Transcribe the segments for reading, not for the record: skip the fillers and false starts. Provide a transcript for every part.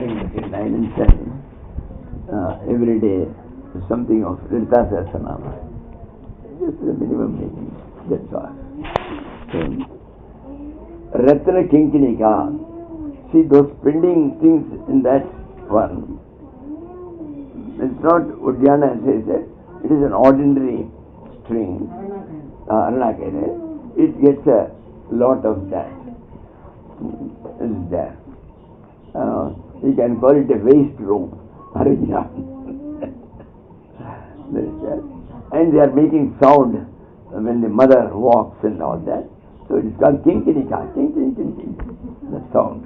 retiring between 9 and 10. Every day something of Lalita Sahasranama. Just the minimum meaning. That's all. So, Ratna Kinkinika. See those pending things in that one. It's not Udyana as I said. It is an ordinary string. Arunakere. It gets a lot of that. Is there. You can call it a waist rope. And they are making sound when the mother walks and all that. So it is called Kinkinika. Kinkinika. The sound.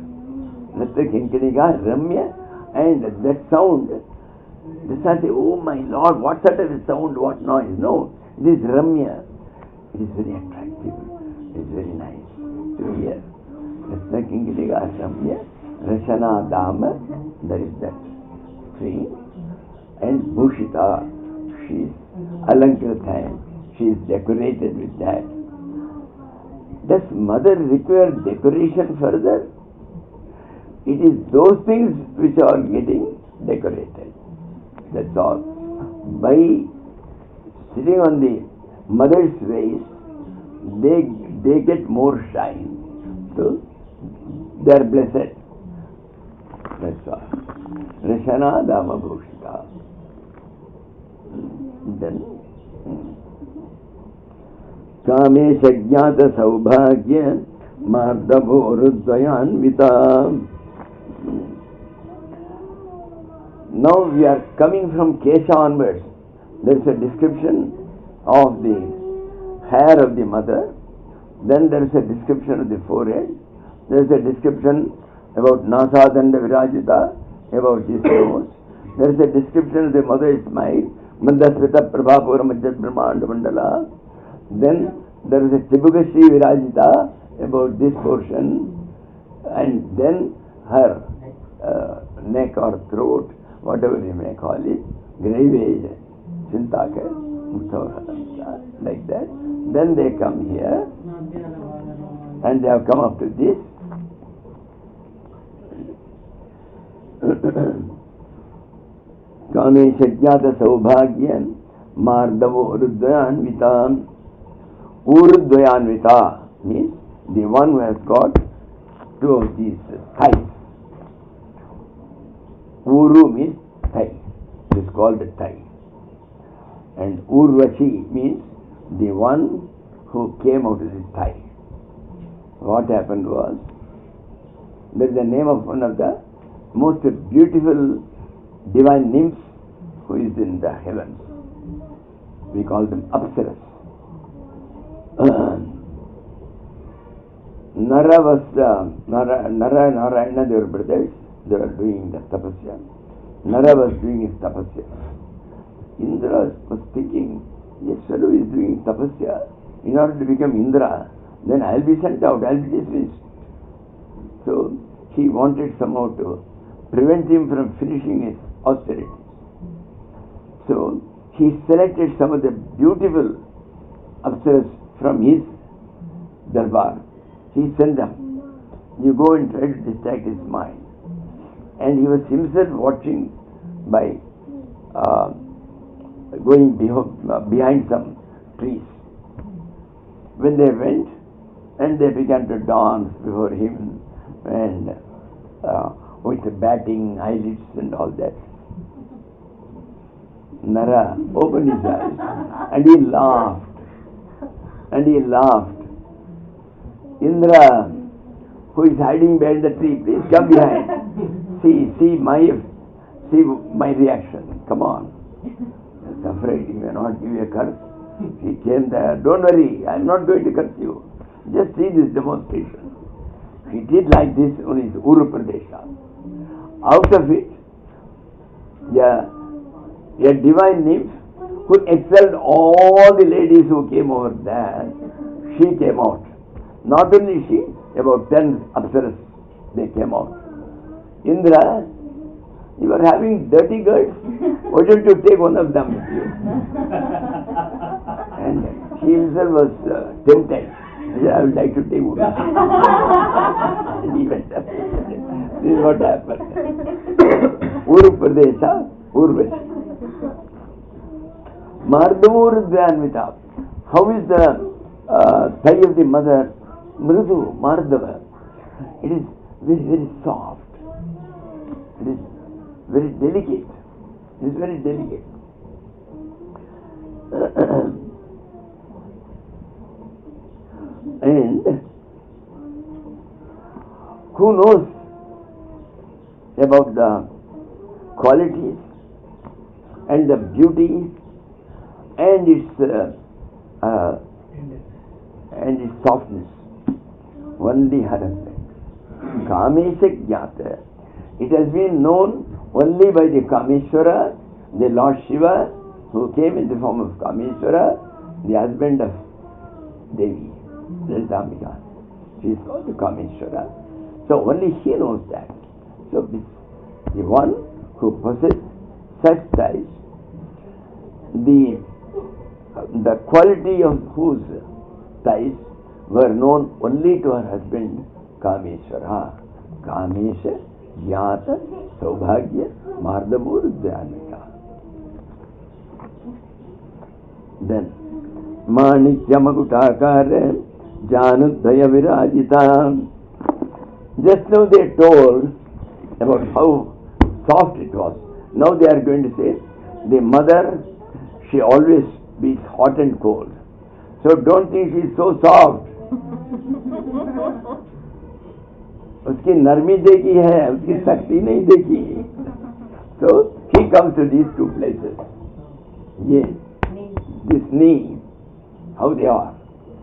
That's the Kinkinika, Ramya. And that sound, they say, oh my Lord, what sort of a sound, what noise? No, it is Ramya. It is very attractive. It is very nice to hear. That's the Kinkinika, Ramya. Rashana Dama, there is that tree. And Bhushita, she is Alankrita, she is decorated with that. Does mother require decoration further? It is those things which are getting decorated. That's all. By sitting on the mother's waist, they get more shine. So they are blessed. That's all. Rashana Dama Bhushita. Then Kame Shagyata Saubhagya Mardavo Rudvayanvita. Now we are coming from Kesha onwards. There is a description of the hair of the mother. Then there is a description of the forehead. There is a description about Nasa Danda Virajita, about his nose. There is a description of the mother's smile. Mandasvita Prabhapura Majjat Brahmanda Mandala. Then there is a Chibukashi Virajita about this portion. And then her neck or throat, whatever you may call it, Gravage, Chintaka, like that. Then they come here and they have come up to this. Kame Shagyata Saubhagyan Mardavo Urudvayanvita. Urudvayanvita means the one who has got two of these thighs. Uru means thigh. It is called a thigh. And Urvashi means the one who came out of the thigh. What happened was, that is the name of one of the most beautiful divine nymphs who is in the heavens. We call them Apsaras. Nara was Narayana, they were brothers. They were doing the tapasya. Nara was doing his tapasya. Indra was thinking, yes, fellow is doing tapasya. In order to become Indra, then I will be sent out, I will be dismissed. So he wanted somehow to prevent him from finishing his austerity. So he selected some of the beautiful Apsaras from his darbar. He sent them. You go and try to distract his mind. And he was himself watching by going behind some trees. When they went, and they began to dance before him, and with batting eyelids and all that. Nara opened his eyes and he laughed. And he laughed. Indra, who is hiding behind the tree, please come behind. See my reaction. Come on. He was afraid he may not give you a curse. He came there. Don't worry, I am not going to curse you. Just see this demonstration. He did like this on his Uru Pradesha. Out of it, a divine nymph who excelled all the ladies who came over there, she came out. Not only she, about 10 Apsaras, they came out. Indra, you are having dirty girls. Why don't you take one of them with you? And he himself was tempted. He said, I would like to take one. And he went up. is what happened. Uru Pradesha, Urvashi. Mardamur Dvyanvita. How is the thigh of the mother? Mridu, Mardava. It is very, very soft. It is very delicate. It is very delicate. And who knows about the qualities and the beauty and its softness? Only her husband. Kamesha Jnata. It has been known only by the Kameshwara, the Lord Shiva, who came in the form of Kameshwara, the husband of Devi, Lalita. She is called the Kameshwara. So only she knows that. So the one who possesses such thighs, the quality of whose thighs were known only to her husband Kameshwara. Kamesha Jnata Saubhagya Mardamur Dvyanvita. Then Manikya Makutakara Janudaya Virajita. Just now they told about how soft it was. Now they are going to say the mother, she always beats hot and cold. So don't think she is so soft. उसकी नरमी देखी है, उसकी शक्ति नहीं देखी. So he comes to these two places. Yes, this knee, how they are.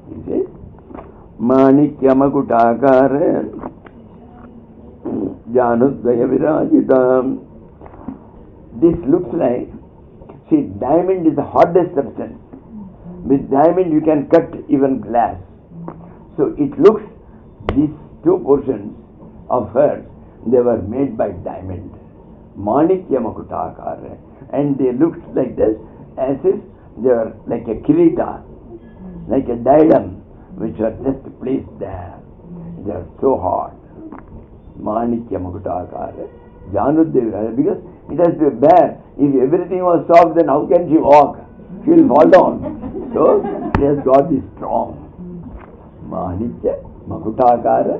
He says, Manikya Makutakara Janudvaya Virajitam. This looks like, see, diamond is the hardest substance. With diamond you can cut even glass. So it looks, these two portions of hers, they were made by diamond. Manikya Makutakara. And they looked like this, as if they were like a kirita, like a diadem, which were just placed there. They are so hard. Manikya Makutakara. Janudevira. Because it has to be bare. If everything was soft, then how can she walk? She will fall down. So she has got this strong. Manikya Makutakara,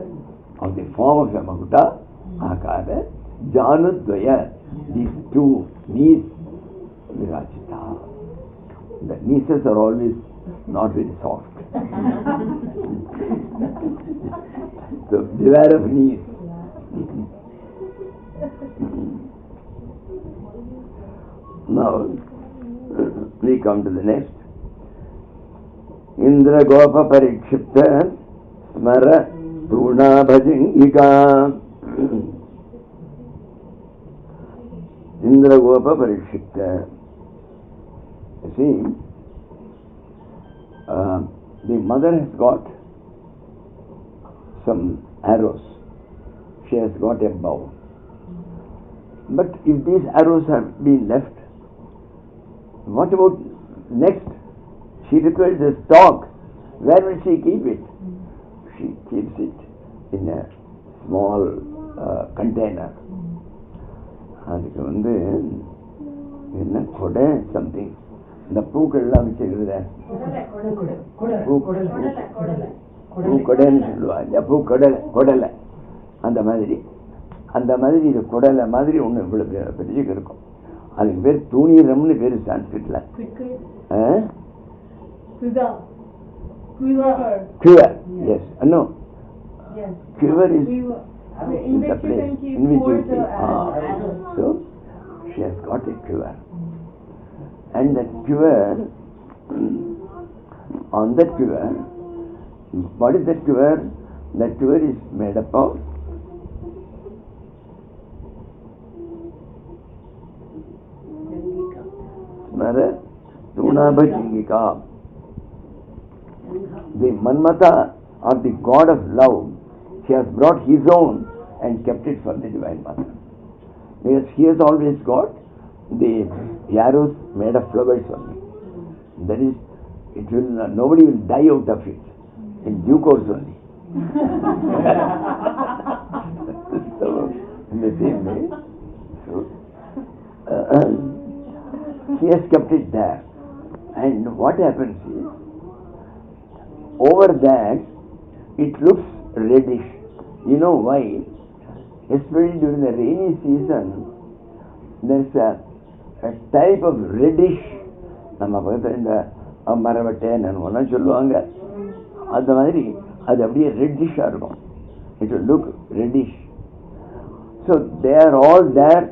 of the form of a Makuta Akara. Janudvaya. These two knees Virajita. The knees are always not very soft. So beware of knees. Now we come to the next. Indra Gopa Parikshipta Smara Tuna Bhajingika. Indra Gopa Parikshipta. You see, the mother has got some arrows. She has got a bow. But if these arrows have been left, what about next? She requires a stock. Where will she keep it? She keeps it in a small container. அதுக்கு என்ன கொடை something. இந்த பூக்கள்லாம் வச்சிருக்கிற பூக்கொடைன்னு சொல்லுவாங்க. பூக்கொடலை அந்த மாதிரி இது குடலை மாதிரி ஒன்று இவ்வளவு பெரிய இருக்கும். அதுக்கு பேர் தூணீரம்னு பேரு சான்ஸ்கிரிட்ல. Quiver. Yes. No. Quiver is the place in which you keep. So she has got a quiver. And that quiver, on that quiver, what is that quiver? That quiver is made up of Smara Tunabhajingika. The Manmata, or the god of love, he has brought his own and kept it for the Divine Mother. Because he has always got the arrows made of flowers only. That is, it will nobody will die out of it. In due course only. So she has kept it there. And what happens is, over that, it looks reddish. You know why? Especially during the rainy season, there's a type of reddish, நம்ம பக்கத்தில் இந்த மரவட்டை என்னென்னலாம் சொல்லுவாங்க, அந்த மாதிரி அது அப்படியே ரெட்டிஷாக இருக்கும். It will look reddish. So they are all there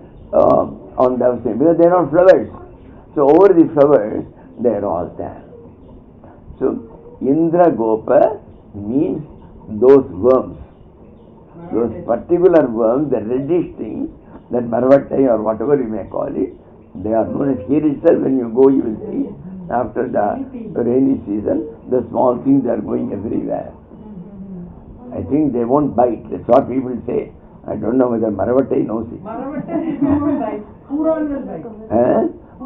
on the same, because they are not flowers. So over the flowers, they are all there. So Indra Gopa means those worms, those particular worms, the reddish things, that marvattai or whatever you may call it, they are known as, here itself when you go you will see, after the rainy season, the small things are going everywhere. I think they won't bite, that's what people say. I don't know whether marvattai knows it. Marvattai won't bite, Puran will bite.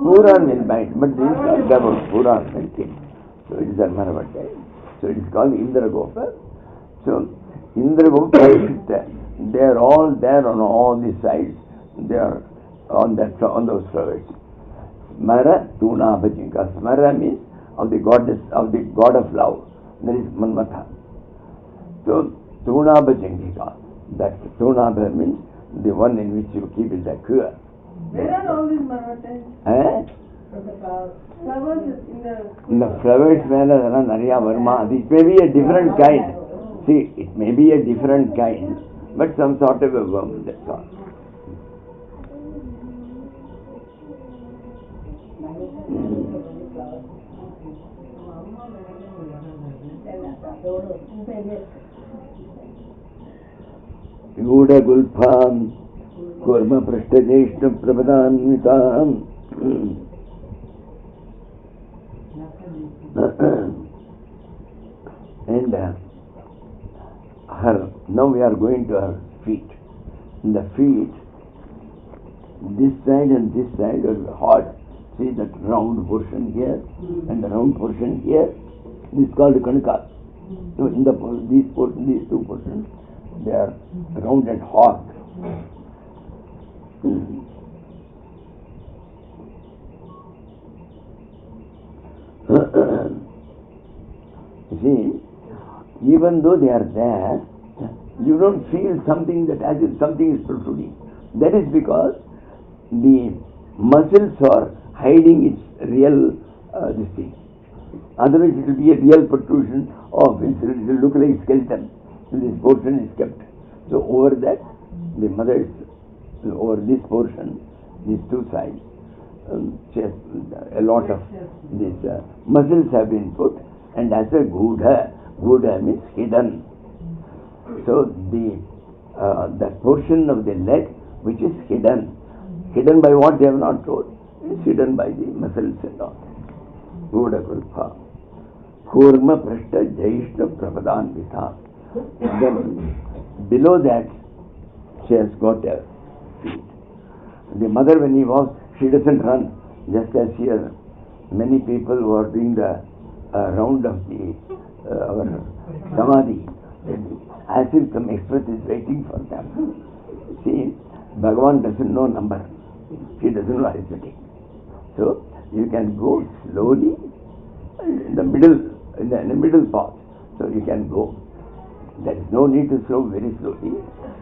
Puran will bite, but this is not about Puran will kill. So it is a marvattai. So it is called Indra Gopa. So Indra Gopa, they are all there on all the sides. They are on those flowers. Smara Tuna Bhajinka. Smara means of the goddess, of the god of love. That is Manmatha. So Tuna Bhajinka. That Tuna means the one in which you keep it the cure. Where are all these marvattais? Flowers in the flowers it may be a different kind. See, it may be a different kind, but some sort of a worm, that's all. Yuda Gulpam Kurma Prashtajeshna Prabhadanvitam. And her, now we are going to her feet. In the feet, this side and this side are hard. See that round portion here and the round portion here. This is called Kanaka. So in these two portions, they are round and hard. You see, even though they are there, you don't feel something that as if something is protruding. That is because the muscles are hiding its real this thing. Otherwise it will be a real protrusion of it will look like skeleton. This portion is kept. So over that, the mother is over this portion, these two sides, a lot of these muscles have been put, and as a gudha means hidden. So that portion of the leg which is hidden by what they have not told, is hidden by the muscles and all. Gudha Kulpa. Kurma Prashta Jaishna Prabhadan Vitha. Then below that she has got a feet. The mother, when he walks, she doesn't run, just as here many people who are doing the round of our samadhi, as if some express is waiting for them. See, Bhagavan doesn't know number, he doesn't know arithmetic. So you can go slowly in the middle path. So you can go. There is no need to slow very slowly.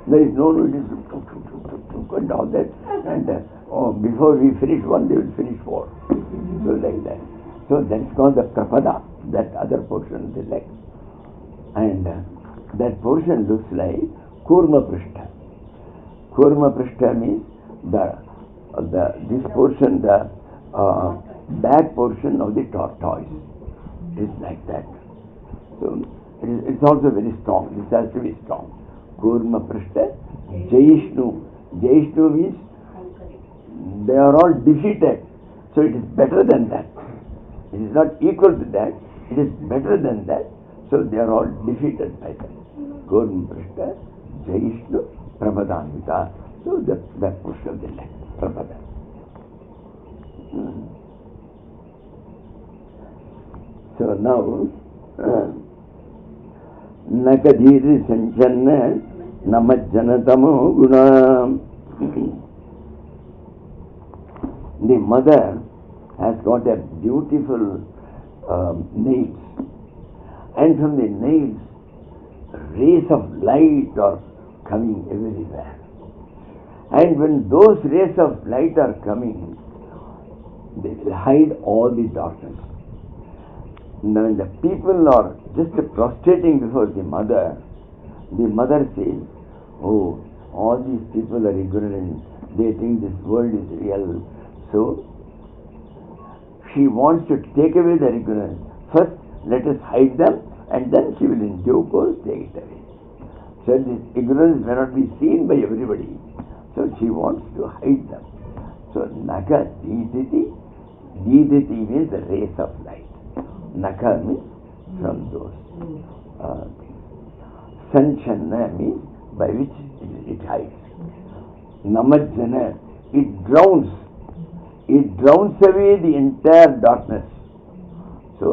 There is no need to and all that. And before we finish one, they will finish four. So like that. So that is called the prapada, that other portion of the leg. And that portion looks like Kurma Prishta. Kurma Prishta means this portion, the back portion of the tortoise is like that. So it's also very strong. This has to be strong. Kurma Prishta, Jaishnu. Jaishnu means they are all defeated. So it is better than that. It is not equal to that. It is better than that. So they are all defeated by that. Kurma Prishta, Jaishnu, Prabhadanvita. So that portion of the leg, Prabhada. So now, Nakadiri Sanchanna Namajjanatamo Guna. The mother has got a beautiful nails, and from the nails rays of light are coming everywhere. And when those rays of light are coming, they will hide all the darkness. Now when the people are just prostrating before the mother says, oh, all these people are ignorant, they think this world is real. So she wants to take away their ignorance. First, let us hide them, and then she will in due course take it away. So this ignorance may not be seen by everybody. So she wants to hide them. So Naka Diditi. Diditi means the rays of light. Naka means from those things. Sanchana means by which it hides. Namajjana, it drowns away the entire darkness. So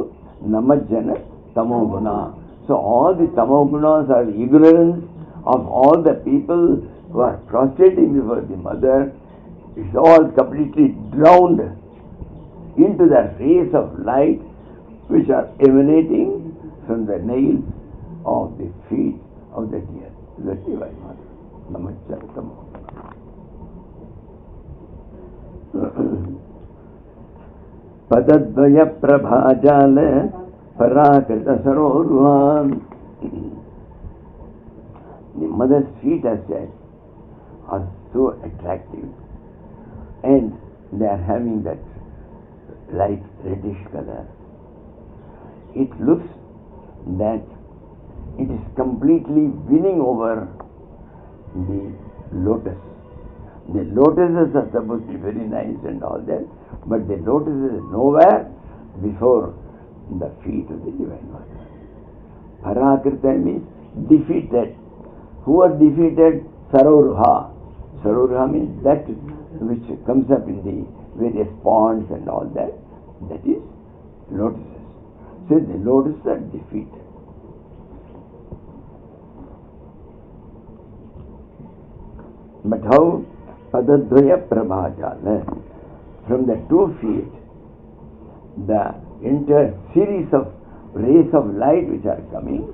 Namajjana Tamoguna. So all the Tamogunas are ignorance of all the people who are prostrating before the mother. It's all completely drowned into the rays of light which are emanating from the nails of the feet of the dear, the Divine Mother. Namajjana Tamoguna. Padadvaya Prabhajala Parakrita Saroruhan. The mother's feet, as said, are so attractive, and they are having that light reddish color. It looks that it is completely winning over the lotus. The lotuses are supposed to be very nice and all that, but the lotus is nowhere before the feet of the Divine Mother. Parakrita means defeated. Who are defeated? Saroruha. Saroruha means that which comes up in the various ponds and all that. That is lotuses. So the lotuses are defeated. But how? Padadvaya Prabhajala. From the 2 feet, the entire series of rays of light which are coming,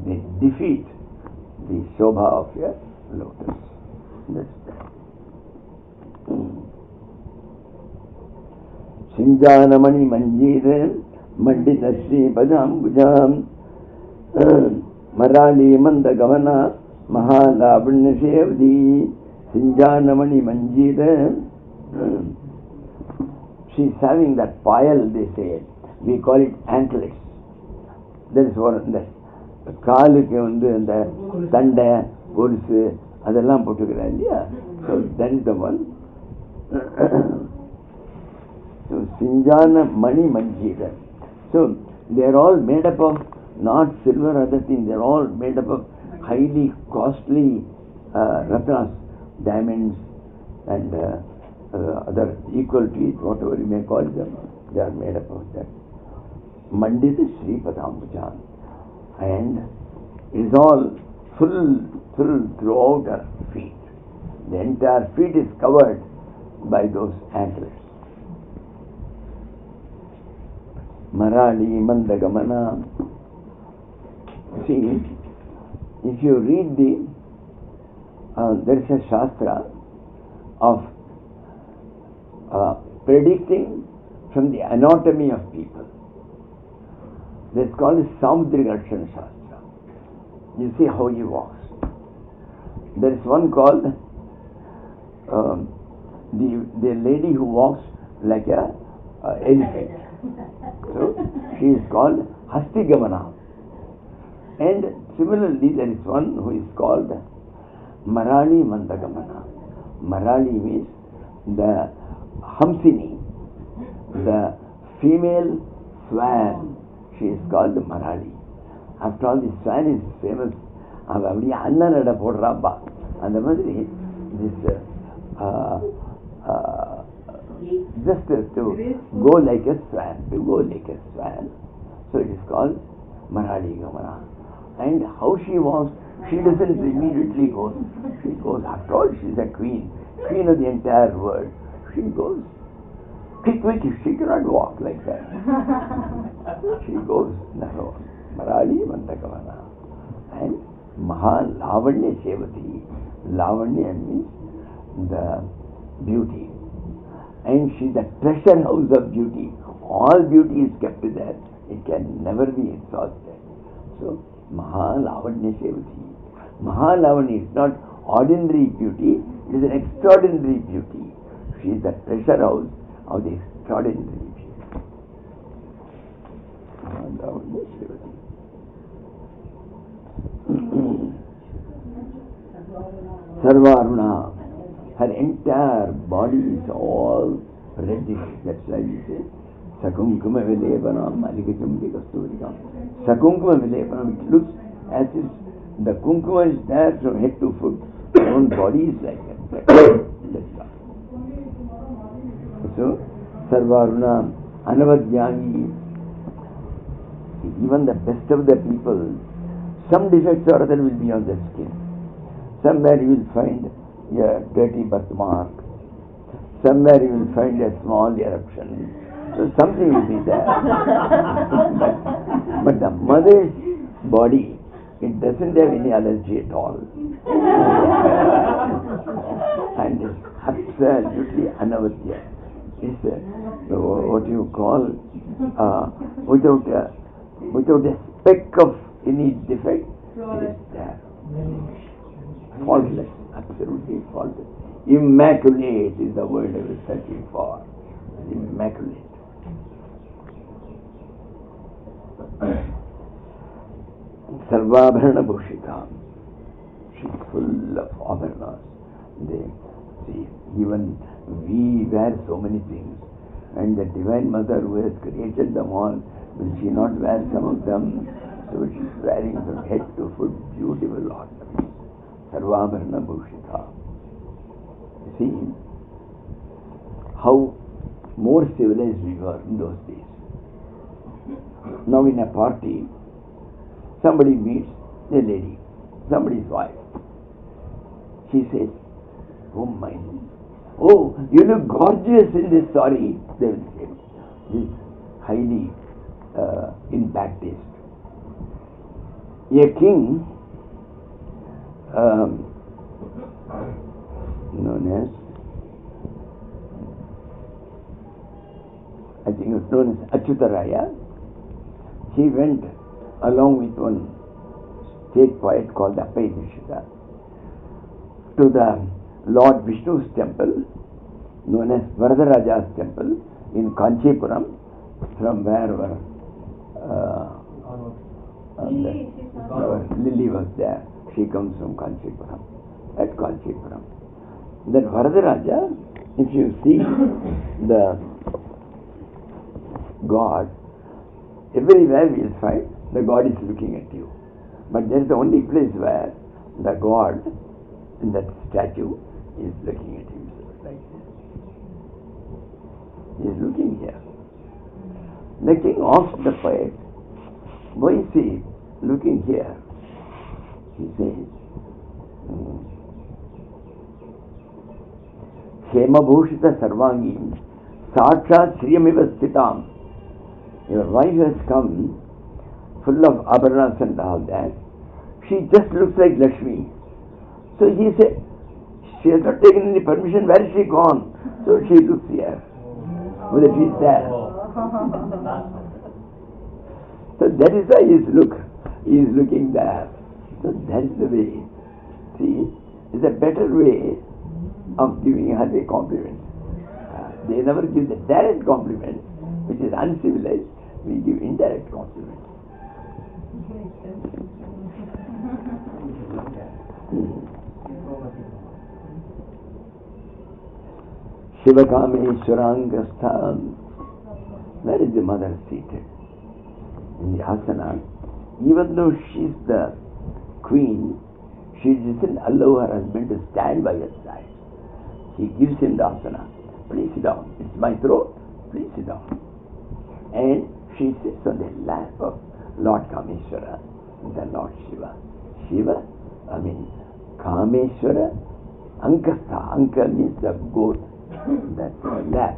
they defeat the Shobha of your lotus. That's that. Sinjanamani Manjire Mandita Sri Padam Gujam Marali Mandagavana Mahalabhanya Sevdi Sinjanamani Manjire. She is having that pile, they say. We call it anklets. That is what the காலுக்கு வந்து அந்த தண்டை கொலுசு அதெல்லாம் போட்டுக்கிறாங்க இல்லையா. So that is the one. So Sinjana Mani Manjira. So they are all made up of not silver, other things. They are all made up of highly costly ratnas, diamonds, and other equal to it, whatever you may call them. They are made up of that. Mandita Sri Padambujan. And it is all full throughout her feet. The entire feet is covered by those antlers. Marali Mandagamana. See, if you read there is a Shastra of predicting from the anatomy of people. That's called Samudrigarshan Shastra. You see how he walks. There is one called the lady who walks like a elephant. So she is called Hastigamana. And similarly there is one who is called Marali Mandagamana. Marali means the Hamsini, the female swan. She is called Marali. After all, the swan is famous. அப்படியே அண்ணா நட போடுறாப்பா அந்த மாதிரி this just to go like a swan, so it is called Marali Gamana. And how she walks, she doesn't immediately go. She goes, after all, she is a queen of the entire world. She goes quick, she cannot walk like that. She goes, no, Marali Mantakavana. And Mahalavanya Sevati. Lavanya means the beauty. And she is the treasure house of beauty. All beauty is kept there. It can never be exhausted. So, Mahalavanya Sevati. Mahalavanya is not ordinary beauty, it is an extraordinary beauty. She is the treasure house of the extraordinary beauty. Mahalavanya Sevati. Sarvaruna. Her entire body is all reddish. That's why we say Sakunkuma Vilepanam Malikachumbi Kasturikam. Sakunkuma Vilepanam. It looks as if the kunkuma is there from head to foot. Her own body is like that. That's all. So, Sarvaruna, Anavadhyani. Even the best of the people, some defects or other will be on the skin. Somewhere you will find a dirty birthmark. Somewhere you will find a small eruption. So something will be there. but the mother's body, it doesn't have any allergy at all. And it's absolutely anavadya. It's what you call without a speck of any defect, it is there. Faultless, absolutely faultless. Immaculate is the word I was searching for. Immaculate. Sarvabharana Bhushita. She is full of abharanas. See, even we wear so many things, and the Divine Mother who has created them all, will she not wear some of them? So she is wearing from head to foot beautiful ornaments. Sarvabharana Bhushita. See how more civilized we were in those days. Now in a party, somebody meets a lady, somebody's wife. She says, oh my, oh, you look gorgeous in this sari. They will say, this is highly in bad taste. A king known as, I think it was known as Achyutaraya. He went along with one state poet called Apayadishita to the Lord Vishnu's temple, known as Varadaraja's temple in Kanchipuram, from where Lily was there. She comes from Kanchipuram, at Kanchipuram. That Varadaraja, if you see the God, everywhere we will find the God is looking at you. But there is the only place where the God in that statue is looking at you. Like this. He is looking here. The king asked the poet, why is he looking here? He says, Hema Bhushita Sarvangi Sakshat Shriyamiva Stitam. Your wife has come full of abharanas and all that. She just looks like Lakshmi. So he said, she has not taken any permission. Where is she gone? So she looks here. Whether she is there. So that is why he is looking there. So that is the way. See, it's a better way of giving her a compliment. They never give the direct compliment, which is uncivilized. We give indirect compliment. Shivakameshwarangastha. Where is the mother seated? In the asana. Even though she is the queen, she doesn't allow her husband to stand by her side. She gives him the asana. Please sit down. It's my throat. Please sit down. And she sits on the lap of Lord Kameshwara, the Lord Shiva. Kameshwara, Ankastha. Anka means the goat, that lap.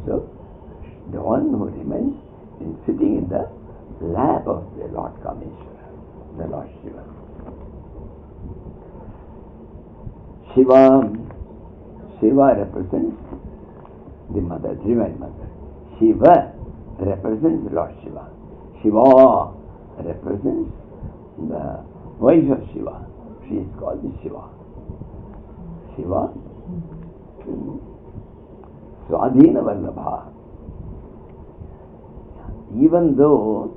So, the one who remains in sitting in the lap of the Lord Kameshwara, the Lord Shiva. Shiva represents the mother, divine mother. Shiva represents Lord Shiva. Shiva represents the wife of Shiva. She is called the Shiva. Shiva, Swadhina Vallabha. Even though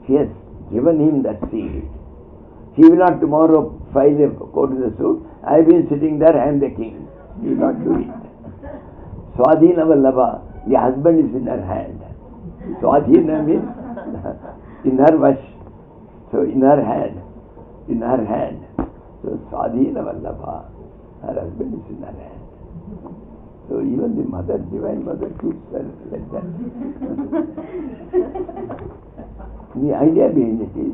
she has given him that seat, he will not tomorrow file a court in the suit. I have been sitting there, I am the king. He will not do it. Swadhina Vallabha, the husband is in her hand. Swadhina means in her wash. So in her hand. So Swadhina Vallabha, her husband is in her hand. So even the mother, divine mother, keeps her like that. The idea behind it is,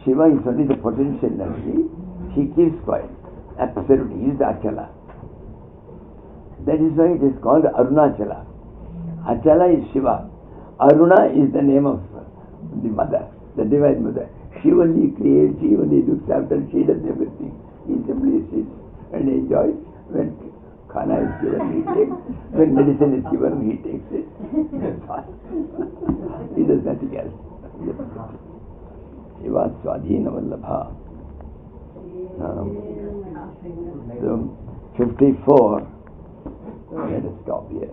Shiva is only the potential energy. He keeps quiet. Absolutely, he is the Achala. That is why it is called Arunachala. Achala is Shiva. Aruna is the name of the mother, the divine mother. She only creates, she only looks after, she does everything. He simply sits and enjoys. When khana is given, he takes. When medicine is given, he takes it. He does nothing else. Shiva Swadhina Vallabha. So 54. Let us stop here.